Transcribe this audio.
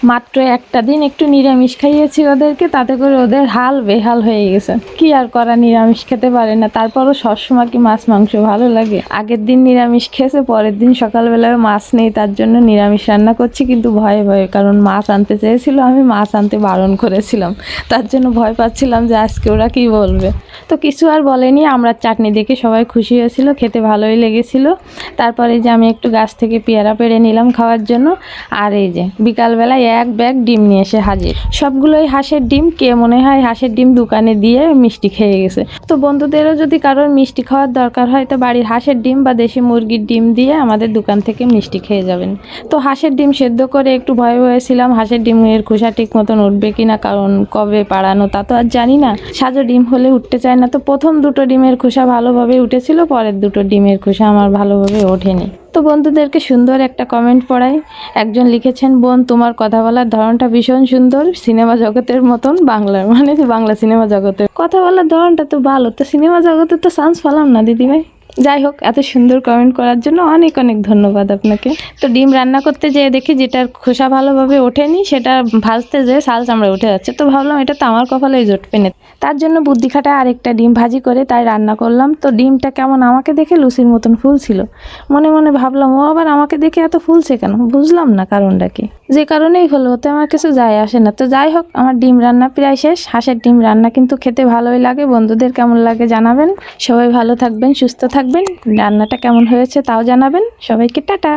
মাত্র একটা দিন একটু নিরামিষ খাইয়েছি ওদেরকে, তাতে করে ওদের হাল বেহাল হয়ে গেছে। কি আর করা, নিরামিষ খেতে পারে না। তারপরও সবসময় কি মাছ মাংস ভালো লাগে? আগের দিন নিরামিষ খেয়েছে, পরের দিন সকালবেলায় মাছ নেই, তার জন্য নিরামিষ রান্না করছি, কিন্তু ভয়ে ভয়ে, কারণ মাছ আনতে চেয়েছিল, আমি মাছ আনতে বারণ করেছিলাম, তার জন্য ভয় পাচ্ছিলাম যে আজকে ওরা কি বলবে। তো কিছু আর বলেনি, আমরা চাটনি দেখে সবাই খুশি হয়েছিল, খেতে ভালোই লেগেছিল। তারপরে যে আমি একটু গাছ থেকে পেয়ারা পেড়ে নিলাম খাওয়ার জন্য। আর এই যে বিকালবেলায় এক ব্যাগ ডিম নিয়ে এসে হাজির, সবগুলোই হাঁসের ডিম। কে মনে হয় হাঁসের ডিম দোকানে দিয়ে মিষ্টি খেয়ে গেছে। তো বন্ধুদেরও যদি কারোর মিষ্টি খাওয়ার দরকার হয়, তো বাড়ির হাঁসের ডিম বা দেশি মুরগির ডিম দিয়ে আমাদের দোকান থেকে মিষ্টি খেয়ে যাবেন। তো হাঁসের ডিম সেদ্ধ করে একটু ভয়ে ভয়ে ছিলাম, হাঁসের ডিমের খোসা ঠিক মতন উঠবে কিনা, কারণ কবে পাড়ানো তা তো আর জানি না। সাজো ডিম হলে উঠতে চায় না। তো প্রথম দুটো ডিমের খোসা ভালোভাবে উঠেছিল, পরের দুটো ডিমের খোসা আমার ভালোভাবে ওঠেনি। তো বন্ধুদেরকে সুন্দর একটা কমেন্ট পড়াই। একজন লিখেছেন, বোন তোমার কথা বলার ধরনটা ভীষণ সুন্দর, সিনেমা জগতের মতন। বাংলার মানে বাংলা সিনেমা জগতের কথা বলার ধরনটা তো ভালো, তো সিনেমা জগতে তো চান্স পেলাম না দিদিভাই। যাই হোক, এত সুন্দর কমেন্ট করার জন্য অনেক অনেক ধন্যবাদ আপনাকে। তো ডিম রান্না করতে যেয়ে দেখি যেটার খোসা ভালোভাবে ওঠেনি, সেটা ভাজতে যেয়ে ছাল চামড়া উঠে যাচ্ছে। তো ভাবলাম এটা তো আমার কপালেই জুটবে না, তার জন্য বুদ্ধি খাটায় আরেকটা ডিম ভাজি করে তাই রান্না করলাম। তো ডিমটা কেমন আমাকে দেখে লুচির মতন ফুলছিল। মনে মনে ভাবলাম, ও আবার আমাকে দেখে এত ফুলছে কেন, বুঝলাম না কারণটা কি। যে কারণেই হলো, ওতে আমার কিছু যায় আসে না। তো যাই হোক, আমার ডিম রান্না প্রায় শেষ। হাঁসের ডিম রান্না কিন্তু খেতে ভালোই লাগে। বন্ধুদের কেমন লাগে জানাবেন। সবাই ভালো থাকবেন, সুস্থ থাকবেন। রান্নাটা কেমন হয়েছে তাও জানাবেন। সবাইকে টাটা।